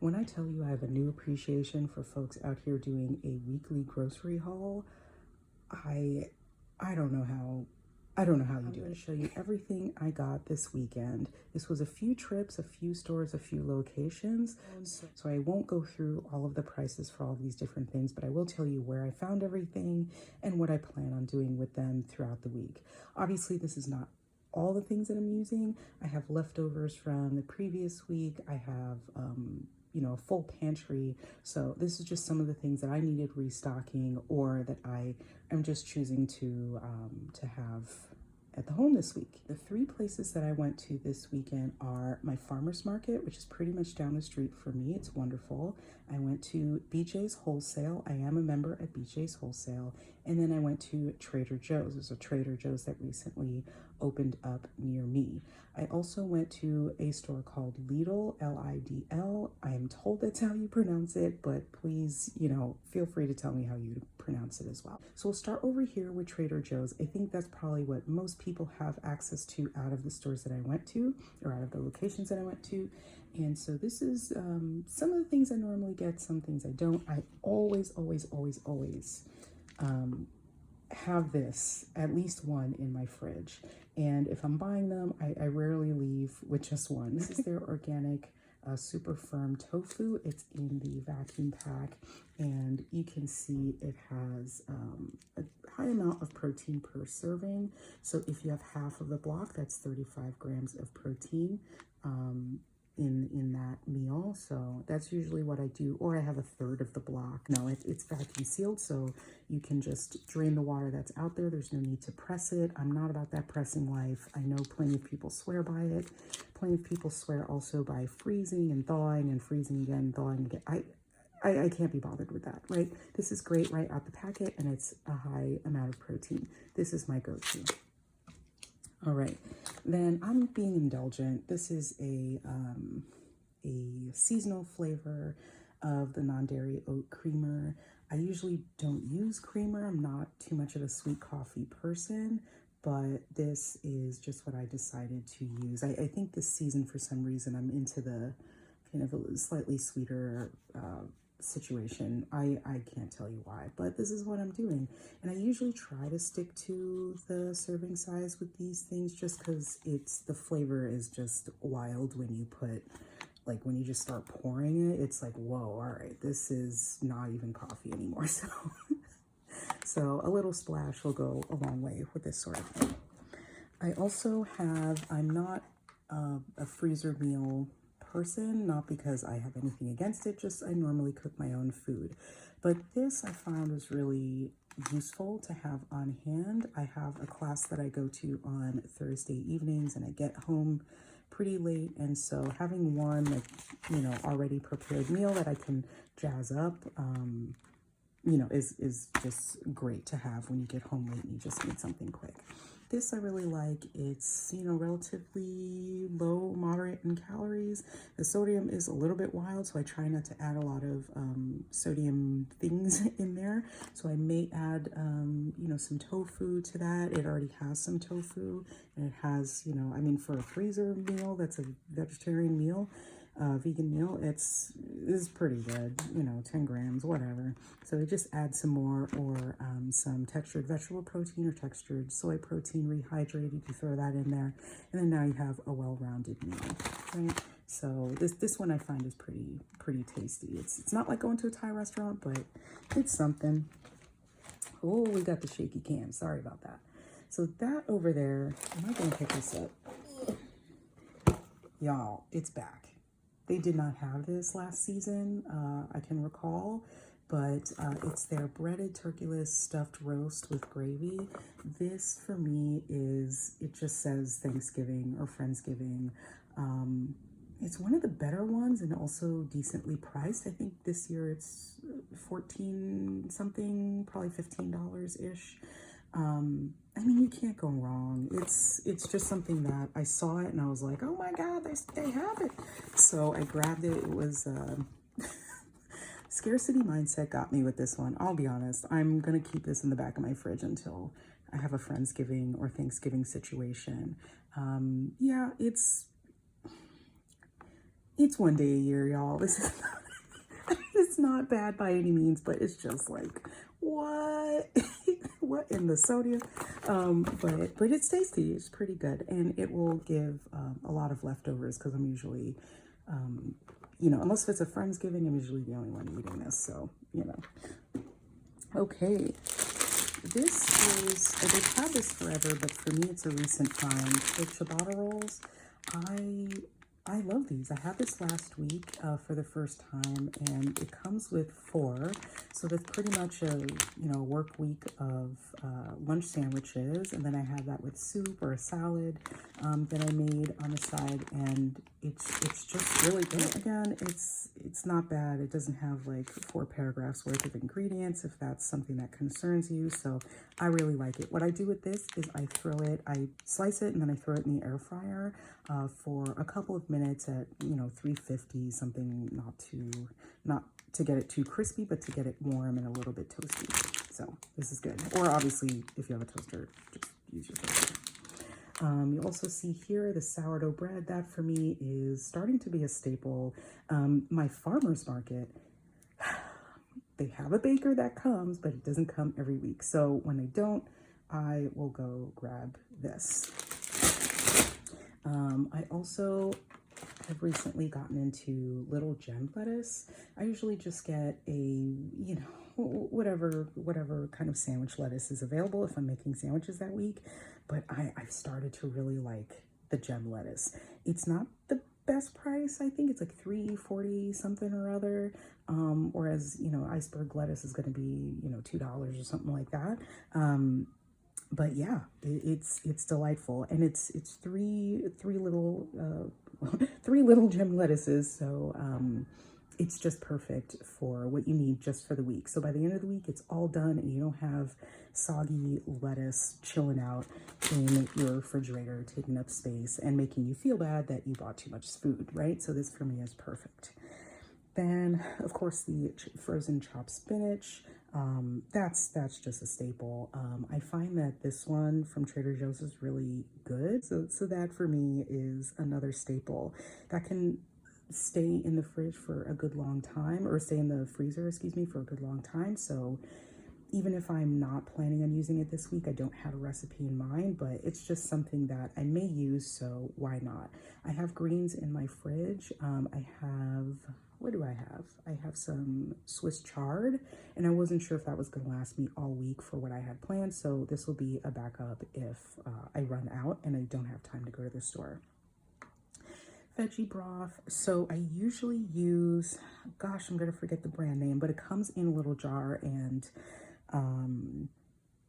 When I tell you I have a new appreciation for folks out here doing a weekly grocery haul, I I don't know how you do it. I'm going to show you everything I got this weekend. This was a few trips, a few stores, a few locations. So I won't go through all of the prices for all these different things, but I will tell you where I found everything and what I plan on doing with them throughout the week. Obviously, this is not all the things that I'm using. I have leftovers from the previous week. I have, a full pantry. So this is just some of the things that I needed restocking or that I am just choosing to have at the home this week. The three places that I went to this weekend are my farmer's market, which is pretty much down the street for me. It's wonderful. I went to BJ's Wholesale. I am a member at BJ's Wholesale. And then I went to Trader Joe's. There's a Trader Joe's that recently opened up near me. I also went to a store called Lidl, Lidl. I am told that's how you pronounce it, but please, feel free to tell me how you pronounce it as well. So we'll start over here with Trader Joe's. I think that's probably what most people have access to out of the stores that I went to, or out of the locations that I went to. And so this is some of the things I normally get, some things I don't. I always have this, at least one in my fridge. And if I'm buying them, I rarely leave with just one. This is their organic super firm tofu. It's in the vacuum pack, and you can see it has a high amount of protein per serving. So if you have half of the block, that's 35 grams of protein in that meal. So that's usually what I do, or I have a third of the block. No, it's vacuum sealed, so you can just drain the water that's out there. There's no need to press it. I'm not about that pressing life. I know plenty of people swear by it. Plenty of people swear also by freezing and thawing and freezing again, thawing again. I can't be bothered with that, right? This is great right out the packet, and it's a high amount of protein. This is my go-to. All right, then I'm being indulgent. This is a seasonal flavor of the non-dairy oat creamer. I usually don't use creamer. I'm not too much of a sweet coffee person, but this is just what I decided to use. I think this season, for some reason, I'm into the kind of a slightly sweeter situation. I can't tell you why, but this is what I'm doing. And I usually try to stick to the serving size with these things just because the flavor is just wild when you put, like when you just start pouring it, it's like, whoa, all right, this is not even coffee anymore. So a little splash will go a long way with this sort of thing. I also I'm not a freezer meal person, not because I have anything against it, just I normally cook my own food. But this I found was really useful to have on hand. I have a class that I go to on Thursday evenings, and I get home pretty late, and so having one already prepared meal that I can jazz up is just great to have when you get home late and you just need something quick. This I really like. It's, relatively low, moderate in calories. The sodium is a little bit wild, so I try not to add a lot of sodium things in there. So I may add, some tofu to that. It already has some tofu, and it has, for a freezer meal, that's a vegetarian meal, vegan meal, it's pretty good, 10 grams, whatever. So we just add some more, or some textured vegetable protein or textured soy protein rehydrated. You throw that in there, and then now you have a well-rounded meal, right? So this one I find is pretty tasty. It's not like going to a Thai restaurant, but it's something. Oh, we got the shaky cam. Sorry about that. So that over there, am I gonna pick this up? Y'all, it's back. They did not have this last season, I can recall, but it's their breaded turkey-less stuffed roast with gravy. This, for me, it just says Thanksgiving or Friendsgiving. It's one of the better ones and also decently priced. I think this year it's 14 something, probably $15-ish. You can't go wrong. It's just something that I saw it and I was like, oh my God, they have it. So I grabbed it. It was scarcity mindset got me with this one. I'll be honest. I'm going to keep this in the back of my fridge until I have a Friendsgiving or Thanksgiving situation. Yeah, it's one day a year, y'all. This is not bad by any means, but it's just like, what? What in the sodium? But it's tasty. It's pretty good. And it will give a lot of leftovers because I'm usually, you know, unless it's a Friendsgiving, I'm usually the only one eating this. So, you know. Okay. This is, they've had this forever, but for me, it's a recent find. The ciabatta rolls. I love these. I had this last week for the first time, and it comes with 4. So that's pretty much a, you know, work week of lunch sandwiches. And then I have that with soup or a salad that I made on the side, and it's just really good. Again, it's not bad. It doesn't have like 4 paragraphs worth of ingredients if that's something that concerns you. So I really like it. What I do with this is I slice it and then I throw it in the air fryer for a couple of minutes at, you know, 350, something not to get it too crispy, but to get it warm and a little bit toasty. So this is good. Or obviously, if you have a toaster, just use your toaster. You also see here the sourdough bread. That for me is starting to be a staple. My farmer's market, they have a baker that comes, but it doesn't come every week. So when they don't, I will go grab this. I also have recently gotten into little gem lettuce. I usually just get a, you know, whatever kind of sandwich lettuce is available if I'm making sandwiches that week. But I've started to really like the gem lettuce. It's not the best price. I think it's like $3.40 something or other. Whereas, you know, iceberg lettuce is going to be, you know, $2 or something like that. But yeah, it's delightful, and it's three little three little gem lettuces. So it's just perfect for what you need just for the week. So by the end of the week, it's all done, and you don't have soggy lettuce chilling out in your refrigerator, taking up space and making you feel bad that you bought too much food, right? So this for me is perfect. Then, of course, the frozen chopped spinach. That's just a staple. I find that this one from Trader Joe's is really good. So that for me is another staple that can stay in the fridge for a good long time, or stay in the freezer, excuse me, for a good long time. So even if I'm not planning on using it this week, I don't have a recipe in mind, but it's just something that I may use, so why not? I have greens in my fridge. What do I have? I have some Swiss chard, and I wasn't sure if that was going to last me all week for what I had planned, so this will be a backup if I run out and I don't have time to go to the store. Veggie broth. So I usually use, gosh, I'm going to forget the brand name, but it comes in a little jar, and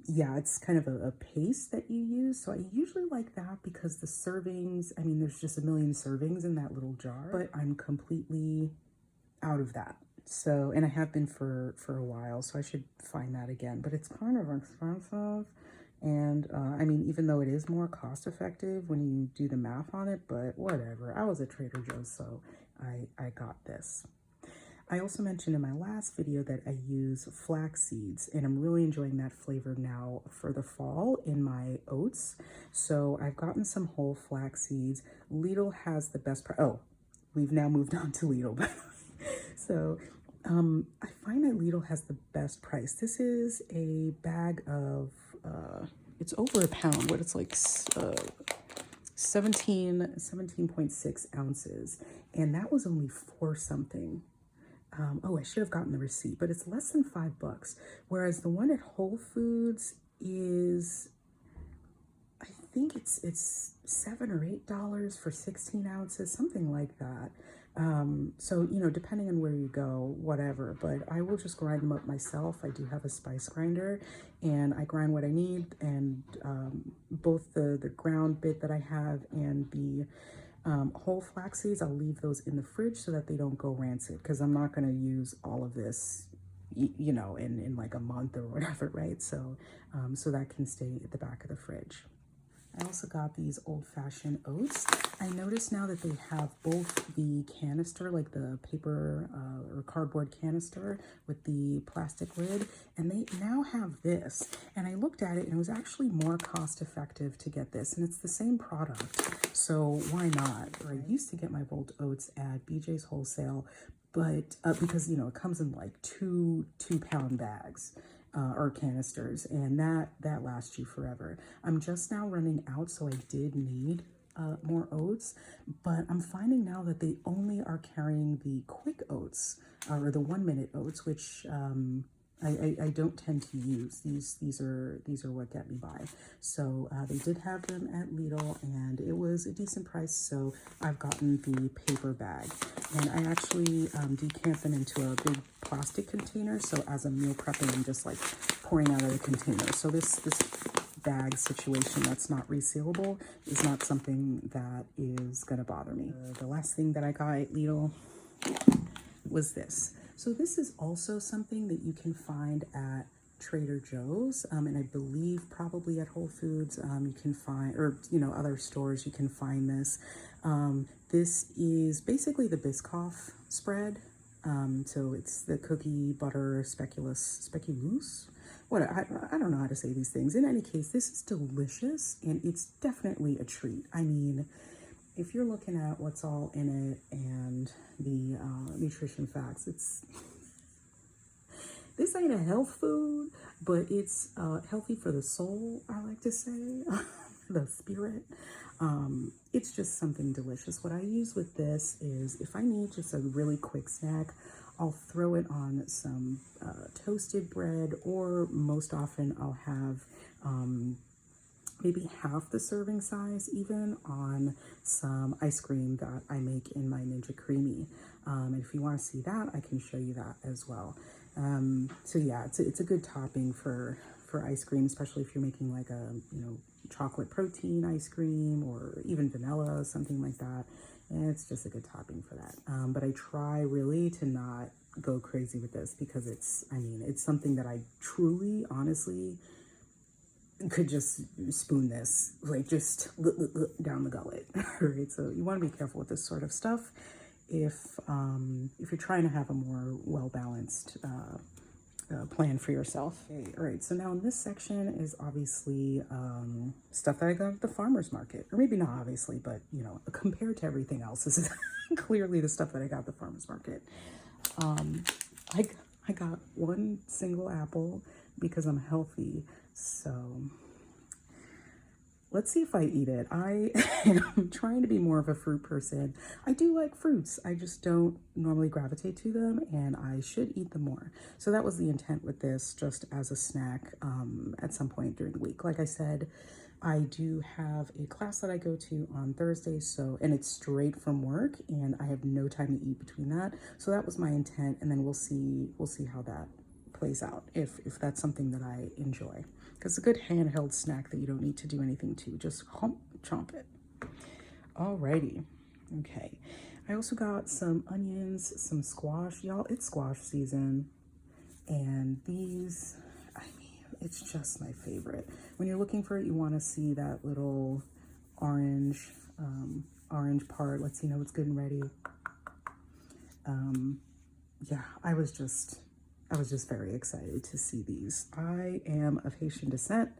yeah, it's kind of a paste that you use. So I usually like that because the servings, I mean, there's just a million servings in that little jar, but I'm completely out of that. So, and I have been for a while, so I should find that again, but it's kind of expensive. And I mean, even though it is more cost effective when you do the math on it, but whatever. I was at Trader Joe's, so I got this. I also mentioned in my last video that I use flax seeds, and I'm really enjoying that flavor now for the fall in my oats. So I've gotten some whole flax seeds. Lidl has the best price. Oh, we've now moved on to Lidl, by the way. So I find that Lidl has the best price. This is a bag of, it's over a pound, but it's like 17.6 ounces. And that was only $4 something. Oh, I should have gotten the receipt, but it's less than $5. Whereas the one at Whole Foods is, I think it's $7 or $8 for 16 ounces, something like that. So, you know, depending on where you go, whatever, but I will just grind them up myself. I do have a spice grinder, and I grind what I need, and both the ground bit that I have and the whole flax seeds, I'll leave those in the fridge so that they don't go rancid, because I'm not going to use all of this, you know, in like a month or whatever, right? So, so that can stay at the back of the fridge. I also got these old-fashioned oats. I notice now that they have both the canister, like the paper or cardboard canister with the plastic lid, and they now have this. And I looked at it and it was actually more cost effective to get this, and it's the same product, so why not? I used to get my rolled oats at BJ's Wholesale, but because, you know, it comes in like two-pound bags. Or canisters, and that lasts you forever. I'm just now running out, so I did need more oats, but I'm finding now that they only are carrying the quick oats or the 1-minute oats, which I don't tend to use. These are what get me by. So they did have them at Lidl, and it was a decent price. So I've gotten the paper bag, and I actually decant them into a big plastic container. So as I'm meal prepping, I'm just like pouring out of the container. So this bag situation that's not resealable is not something that is gonna bother me. The last thing that I got at Lidl was this. So this is also something that you can find at Trader Joe's, and I believe probably at Whole Foods you can find, or you know, other stores you can find this. This is basically the Biscoff spread. So it's the cookie butter speculoos. What, I don't know how to say these things. In any case, this is delicious, and it's definitely a treat. I mean, if you're looking at what's all in it and the nutrition facts, this ain't a health food, but it's healthy for the soul, I like to say, the spirit. It's just something delicious. What I use with this is, if I need just a really quick snack, I'll throw it on some toasted bread, or most often I'll have maybe half the serving size even on some ice cream that I make in my Ninja Creamy. And if you want to see that, I can show you that as well. So yeah, it's a good topping for ice cream, especially if you're making like a, you know, chocolate protein ice cream or even vanilla, something like that. And it's just a good topping for that. But I try really to not go crazy with this, because it's something that I truly, honestly, could just spoon this, like just down the gullet, right? So you want to be careful with this sort of stuff if you're trying to have a more well-balanced plan for yourself. Okay, all right, so now in this section is obviously stuff that I got at the farmer's market, or maybe not obviously, but you know, compared to everything else, this is clearly the stuff that I got at the farmer's market. I got one single apple because I'm healthy, so let's see if I eat it. I'm trying to be more of a fruit person. I do like fruits. I just don't normally gravitate to them, and I should eat them more. So that was the intent with this, just as a snack at some point during the week. Like I said, I do have a class that I go to on Thursday, and it's straight from work, and I have no time to eat between that. So that was my intent, and then we'll see how that plays out, if that's something that I enjoy. Because it's a good handheld snack that you don't need to do anything to, just chomp it. Alrighty, okay. I also got some onions, some squash. Y'all, it's squash season, and these, I mean, it's just my favorite. When you're looking for it, you want to see that little orange part. Lets you know it's good and ready. Yeah, I was just very excited to see these. I am of Haitian descent,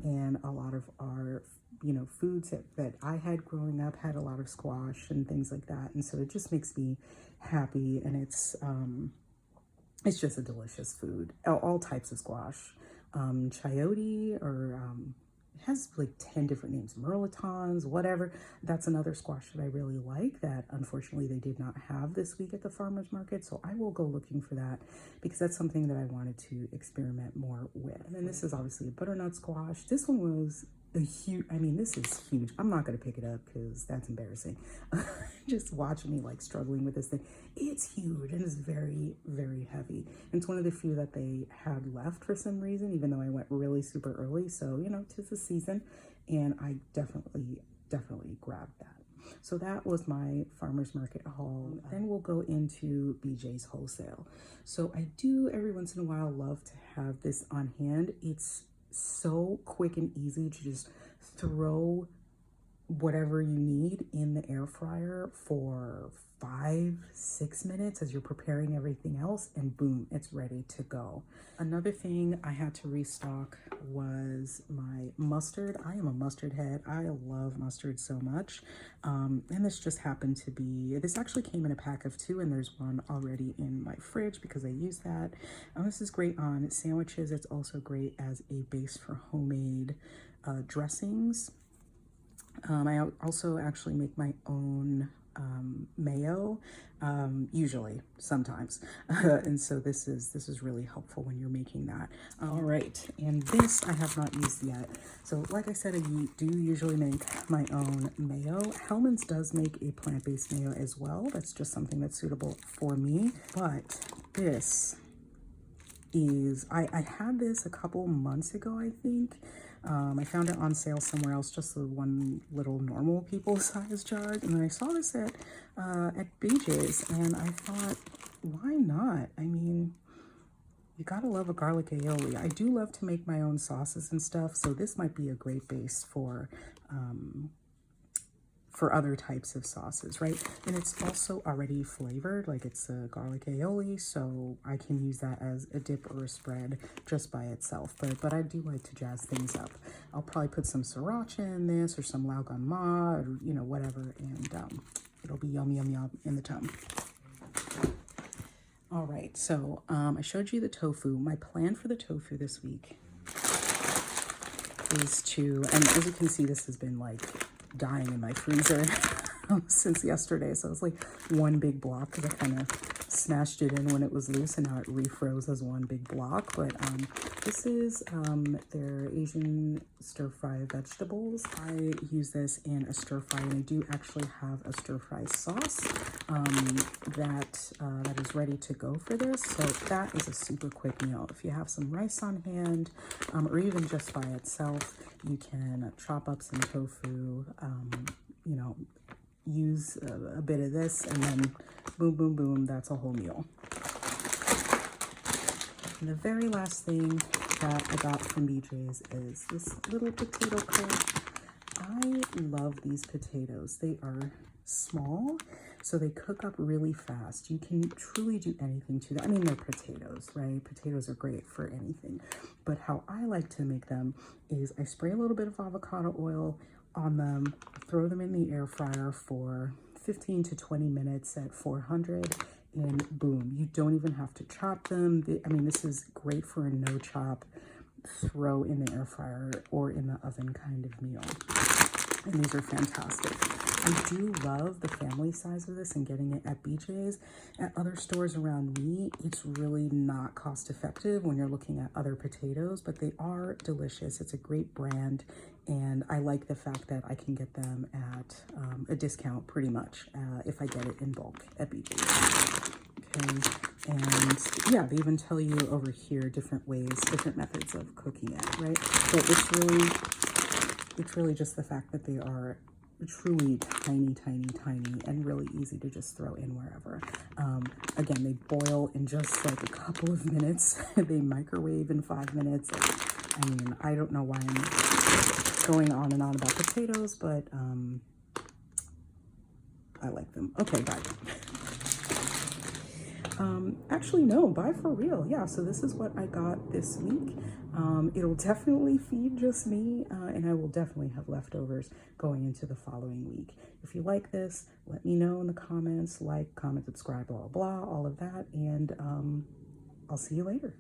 and a lot of our, you know, foods that I had growing up had a lot of squash and things like that. And so it just makes me happy, and it's just a delicious food. All types of squash. Chayote, or it has like 10 different names, Merlotons, whatever. That's another squash that I really like that unfortunately they did not have this week at the farmer's market. So I will go looking for that, because that's something that I wanted to experiment more with. And then this is obviously a butternut squash. This one was a huge, I mean, this is huge. I'm not going to pick it up because that's embarrassing. Just watching me like struggling with this thing. It's huge, and it's very, very heavy. And it's one of the few that they had left for some reason, even though I went really super early. So, you know, 'tis the season, and I definitely grabbed that. So that was my farmer's market haul. Then we'll go into BJ's Wholesale. So I do every once in a while love to have this on hand. It's so quick and easy to just throw whatever you need in the air fryer for 5-6 minutes as you're preparing everything else, and boom, it's ready to go. Another thing I had to restock was my mustard. I am a mustard head. I love mustard so much. And this just happened to be, this actually came in a pack of 2, and there's one already in my fridge because I use that. This is great on sandwiches. It's also great as a base for homemade dressings. I also actually make my own mayo, usually, sometimes, and so this is really helpful when you're making that. All right, and this I have not used yet. So like I said, I do usually make my own mayo. Hellmann's does make a plant-based mayo as well. That's just something that's suitable for me. But this is, I had this a couple months ago, I think. I found it on sale somewhere else, just the one little normal people size jar. And then I saw this at BJ's, and I thought, why not? I mean, you gotta love a garlic aioli. I do love to make my own sauces and stuff, so this might be a great base for other types of sauces, right? And it's also already flavored, like it's a garlic aioli, so I can use that as a dip or a spread just by itself. But I do like to jazz things up. I'll probably put some sriracha in this, or some laugan ma, or you know, whatever, and it'll be yum yum yum in the tum. All right, so I showed you the tofu. My plan for the tofu this week is to, and as you can see, this has been like dying in my freezer since yesterday, so it's like one big block because I kind of smashed it in when it was loose, and now it refroze as one big block. But this is their Asian stir-fry vegetables. I use this in a stir-fry, and I do actually have a stir-fry sauce that is ready to go for this. So that is a super quick meal. If you have some rice on hand, or even just by itself, you can chop up some tofu, you know, use a bit of this, and then boom, boom, boom, that's a whole meal. And the very last thing that I got from BJ's is this little potato curd. I love these potatoes. They are small, so they cook up really fast. You can truly do anything to them. I mean, they're potatoes, right? Potatoes are great for anything. But how I like to make them is I spray a little bit of avocado oil on them, throw them in the air fryer for 15 to 20 minutes at 400, and boom, you don't even have to chop them. I mean, this is great for a no chop, throw in the air fryer or in the oven kind of meal. And these are fantastic. I do love the family size of this and getting it at BJ's. At other stores around me, it's really not cost effective when you're looking at other potatoes, but they are delicious. It's a great brand, and I like the fact that I can get them at a discount pretty much if I get it in bulk at BJ's. Okay, and yeah, they even tell you over here different ways, different methods of cooking it, right? So it's really just the fact that they are truly tiny, tiny, tiny, and really easy to just throw in wherever. Again, they boil in just like a couple of minutes. They microwave in 5 minutes. I mean, I don't know why I'm going on and on about potatoes, but I like them. Okay, bye. Actually, no, buy for real. Yeah, so this is what I got this week. It'll definitely feed just me, and I will definitely have leftovers going into the following week. If you like this, let me know in the comments, like, comment, subscribe, blah, blah, blah, all of that, and I'll see you later.